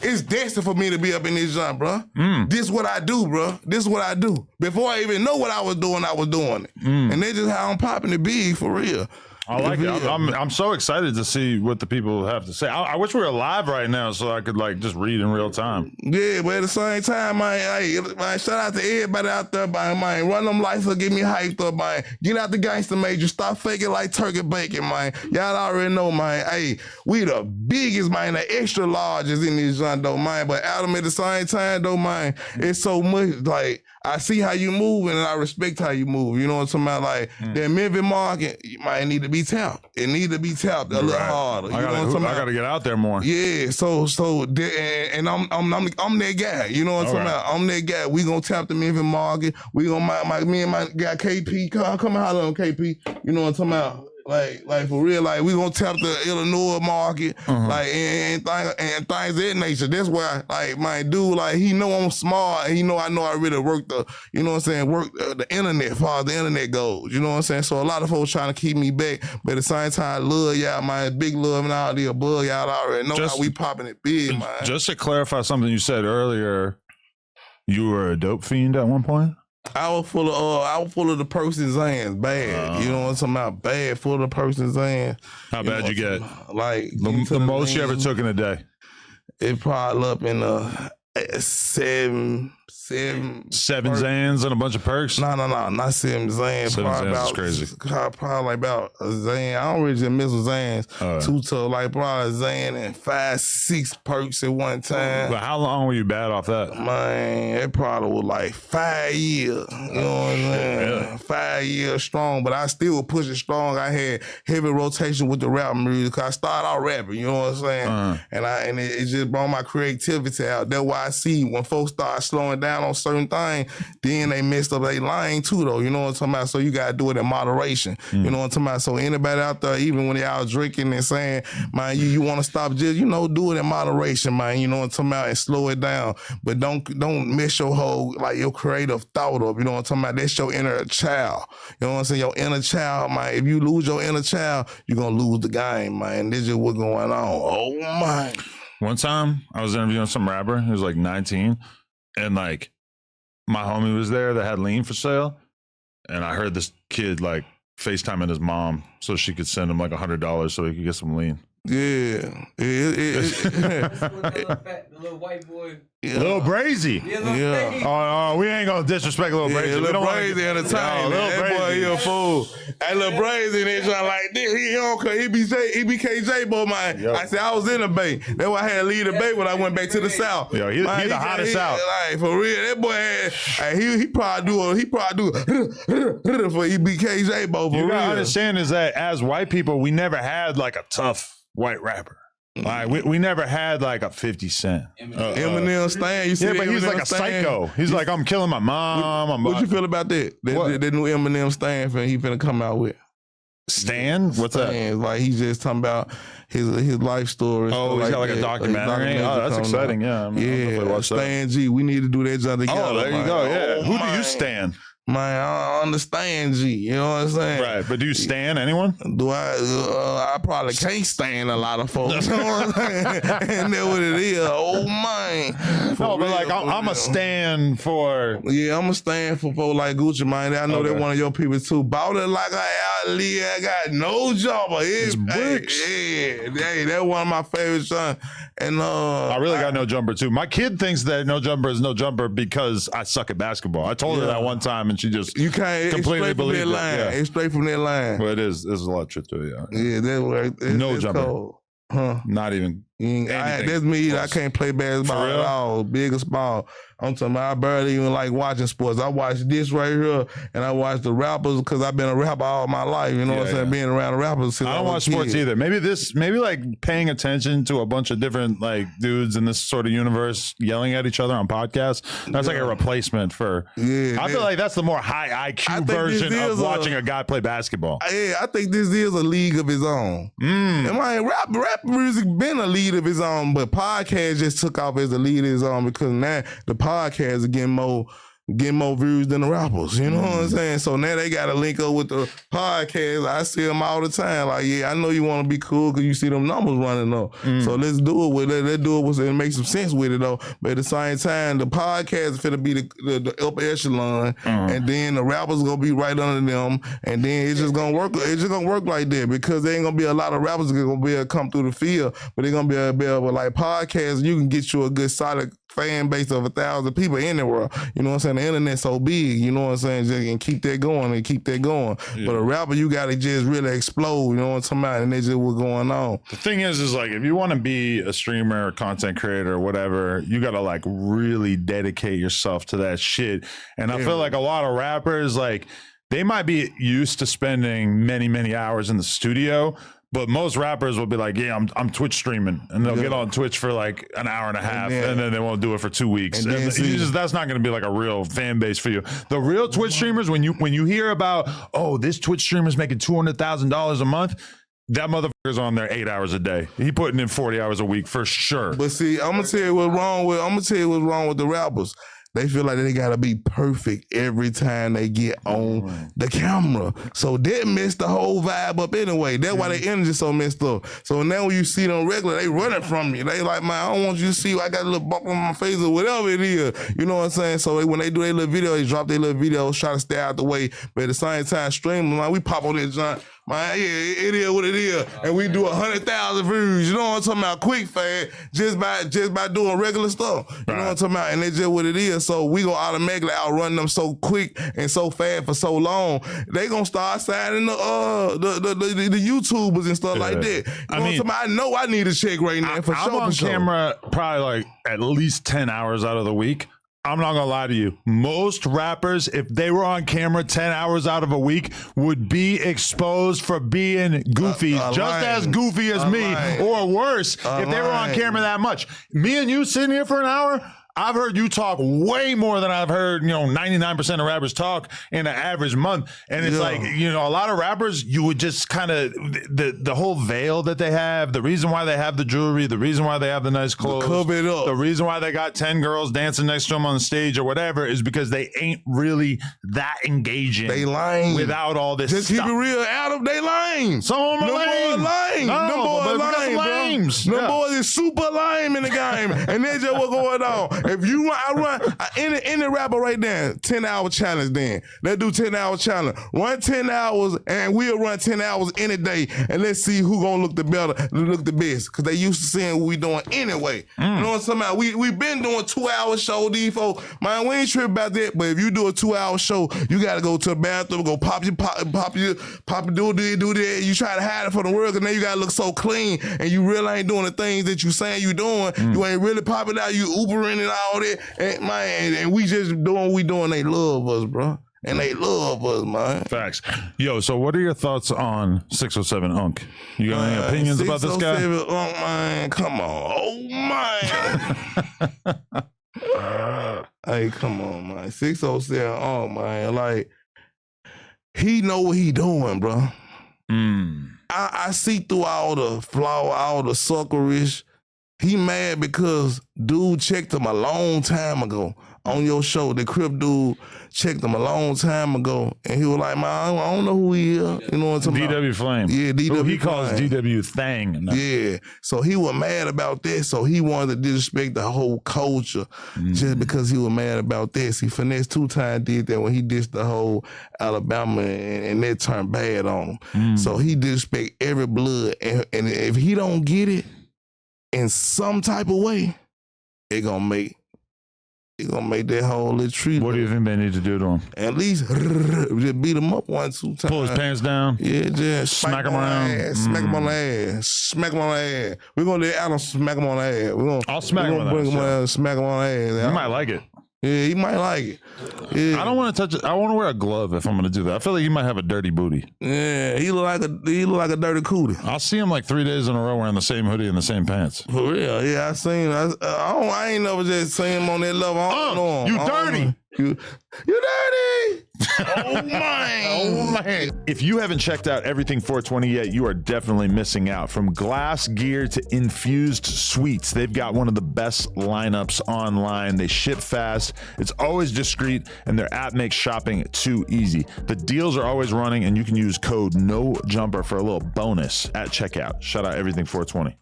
it's destined for me to be up in this jump, bro. This is what I do, bro. This is what I do. Before I even know what I was doing it. And that's just how I'm popping the big for real. I like it. I'm so excited to see what the people have to say. I wish we were live right now so I could like just read in real time. Yeah, but at the same time, man, shout out to everybody out there, man. Run them lights up, get me hyped up, man. Get out the gangster major. Stop faking like turkey bacon, man. Y'all already know, man. Hey, we the biggest, man, the extra largest in this joint, though, man. But Adam at the same time, though, man, it's so much like I see how you move and I respect how you move. You know what I'm talking about? Like that Memphis market, might need to be tapped. It need to be tapped a little harder. You know what I'm talking about? I got to get out there more. Yeah. So and I'm that guy. You know what I'm talking about? I'm that guy. We gonna tap the Memphis market. We gonna me and my guy KP come and holler on KP. You know what I'm talking about? Like for real, like we gonna tap the Illinois market, like and things of that nature. That's why, like my dude, like he know I'm smart. And he know I really work the, you know what I'm saying, work the internet, as far as the internet goes. You know what I'm saying. So a lot of folks trying to keep me back, but at the same time, love y'all, my big love and all the above. Y'all already know how we popping it big, man. Just to clarify something you said earlier, you were a dope fiend at one point. I was full of the person's hands, bad. You know what I'm talking about? Bad, full of the person's hands. How bad you get? Like the most you ever took in a day? It probably up in seven Zans and a bunch of perks? No, not 7 Zans. Seven Zans is crazy. Probably about a Zan. I don't really just mess with Zans. Two to like probably a Zan and 5, 6 perks at one time. But how long were you bad off that? Man, it probably was like 5 years. You know what I'm saying? Really? 5 years strong, but I still was pushing strong. I had heavy rotation with the rap music because I started out rapping, you know what I'm saying? And it just brought my creativity out. That's why I see when folks start slowing down on certain things, then they messed up their line too, though. You know what I'm talking about? So you gotta do it in moderation. You know what I'm talking about? So anybody out there, even when y'all drinking and saying, man, you want to stop, just, you know, do it in moderation, man. You know what I'm talking about? And slow it down. But don't mess your whole, like, your creative thought up. You know what I'm talking about? That's your inner child. You know what I'm saying? Your inner child, man. If you lose your inner child, you're gonna lose the game, man. This is what's going on. Oh, my. One time, I was interviewing some rapper. He was like 19. And like, my homie was there that had lean for sale. And I heard this kid like FaceTiming his mom so she could send him like $100 so he could get some lean. Yeah. The little white boy. Lil Brazy. Yeah. Oh, we ain't gonna disrespect Lil Brazy. Lil Brazy entertainment. That boy, he a fool. Hey, Lil Brazy, they try like this. He be KJ, boy, man. I said I was in the Bay. That's why I had to leave the Bay when I went back to the South. Yo, he the hottest out. Like for real, that boy had. He probably do for he be KJ, boy. For you real. gotta understand is that as white people, we never had like a tough white rapper. Like we never had like a 50 Cent. Eminem Stan. You see but he's like a psycho. He's like, I'm killing my mom. What you feel about that? That new Eminem Stan he finna come out with. Stan? What's that? Like he's just talking about his life story. Oh, he's got like a documentary. Oh, that's exciting. Yeah. Yeah. Stan G. We need to do that job together. Oh, there you go. Yeah. Who do you stan? Man, I understand G. You know what I'm saying? Right, but do you stan anyone? Do I? I probably can't stand a lot of folks. You know what I'm saying? And that's what it is. Oh man. No, but like I'm a stan for. Yeah, I'm a stand for folks like Gucci, man. I know they're one of your people too. Bought it like I got no jumper. It's bricks. Hey, that's one of my favorite sons. And I really got no jumper too. My kid thinks that no jumper is no jumper because I suck at basketball. I told her that one time, and she just completely believed it. Yeah. It's straight from that line. Well, it is. There's a lot of truth to it. Yeah. Yeah, that's no jumper. Cold. Huh? Not even. That's me. Close. I can't play basketball at all, big or small. I'm talking about I barely even like watching sports. I watch this right here, and I watch the rappers because I've been a rapper all my life. You know what I'm saying? Being around the rappers since I don't watch sports either. Maybe like paying attention to a bunch of different like dudes in this sort of universe yelling at each other on podcasts. That's like a replacement for. Yeah, I feel like that's the more high IQ version of watching a guy play basketball. Yeah, I think this is a league of his own. And my rap music been a league of his own, but podcast just took off as a lead of his own because now the podcast are getting more getting more views than the rappers. You know what I'm saying? So now they got to link up with the podcast. I see them all the time. Like, yeah, I know you want to be cool because you see them numbers running though. So let's do it with it. Let's do it with it and make some sense with it though. But at the same time, the podcast is finna be the upper echelon, and then the rappers gonna be right under them, and then it's just gonna work. It's just gonna work like that because there ain't gonna be a lot of rappers that gonna be able to come through the field, but they're gonna be able to like podcasts. You can get you a good solid fan base of 1,000 people in the world. You know what I'm saying? The internet's so big, you know what I'm saying? Just and keep that going and keep that going. Yeah. But a rapper, you gotta just really explode, you know what I'm talking about? And that's just what's going on. The thing is like if you want to be a streamer or content creator or whatever, you gotta like really dedicate yourself to that shit. And I feel like a lot of rappers, like they might be used to spending many, many hours in the studio. But most rappers will be like, yeah, I'm Twitch streaming. And they'll get on Twitch for like an hour and a half, and then they won't do it for 2 weeks. And that's not going to be like a real fan base for you. The real Twitch streamers, when you hear about, oh, this Twitch streamer's making $200,000 a month, that motherfucker's on there 8 hours a day. He putting in 40 hours a week for sure. But see, I'm gonna tell you what's wrong with the rappers. They feel like they gotta be perfect every time they get on the camera. So that messed the whole vibe up anyway. That's why their energy so messed up. So now when you see them regular, they running from you. They like, man, I don't want you to see I got a little bump on my face or whatever it is. You know what I'm saying? So when they do their little video, they drop their little video, try to stay out the way. But at the same time, streaming, like we pop on this joint. Man, yeah, it is what it is. And we do 100,000 views. You know what I'm talking about? Quick, fast, just by doing regular stuff. You know what I'm talking about? And that's just what it is. So we gonna automatically outrun them so quick and so fast for so long. They gonna start signing the YouTubers and stuff like that. You know what I'm talking about? I know I need a check right now for sure. I'm on camera probably like at least 10 hours out of the week. I'm not gonna lie to you. Most rappers, if they were on camera 10 hours out of a week, would be exposed for being goofy, just as goofy as me, or worse, if they were on camera that much. Me and you sitting here for an hour, I've heard you talk way more than I've heard, 99% of rappers talk in an average month. And it's like, a lot of rappers, you would just kind of, the whole veil that they have, the reason why they have the jewelry, the reason why they have the nice clothes, cover it up. The reason why they got 10 girls dancing next to them on the stage or whatever is because they ain't really that engaging. They lying. Without all this Just stuff. keep it real, Adam, they lying. Some of them are lame. Them boys lame, bro. Them boys is super lame in the game. And that's just what's going on. If you run any rapper right now, 10-hour challenge then. Let's do 10-hour challenge. Run 10 hours and we'll run 10 hours any day and let's see who gonna look the best. Cause they used to seeing what we doing anyway. You know what I'm talking about? We been doing 2-hour show, these folks. Man, we ain't tripping about that, but if you do a 2-hour show, you gotta go to the bathroom, go pop your do that. You try to hide it from the world cause now you gotta look so clean and you really ain't doing the things that you saying you doing. You ain't really popping out, you Ubering and all that. And we just doing what we doing. They love us, bro. And they love us, man. Facts. Yo, so what are your thoughts on 607 Hunk? You got any opinions about this guy? 607 Hunk, man. Come on. Oh, man. Hey, come on, man. 607 Hunk, man. Like, he know what he doing, bro. I see through all the flaw, all the suckerish. He mad because dude checked him a long time ago on your show. The Crip dude checked him a long time ago, and he was like, man, I don't know who he is. You know what I'm talking about? DW Flame. Yeah, DW Flame. He calls DW Thang. No. Yeah, so he was mad about this, so he wanted to disrespect the whole culture just because he was mad about this. He finessed 2 times did that when he dissed the whole Alabama, and that turned bad on him. So he disrespect every blood, and if he don't get it, in some type of way, it gonna make that whole little treat. What do you think they need to do to him? At least just beat him up 1-2 times. Pull his pants down. Yeah, just smack him around. Smack him on the ass. Smack him on the ass. We're gonna let Adam smack him on the ass. I'll smack him on the ass. Smack him on the ass. You might like it. Yeah, he might like it. Yeah. I don't want to touch it. I want to wear a glove if I'm going to do that. I feel like he might have a dirty booty. Yeah, he look like a dirty cootie. I'll see him like 3 days in a row wearing the same hoodie and the same pants. For real, yeah, I seen. I ain't never just seen him on that level. I don't know him. You dirty. You dirty. Oh, man. If you haven't checked out Everything 420 yet, you are definitely missing out. From glass gear to infused sweets, they've got one of the best lineups online. They ship fast, it's always discreet, and their app makes shopping too easy. The deals are always running, and you can use code NOJUMPER for a little bonus at checkout. Shout out Everything 420.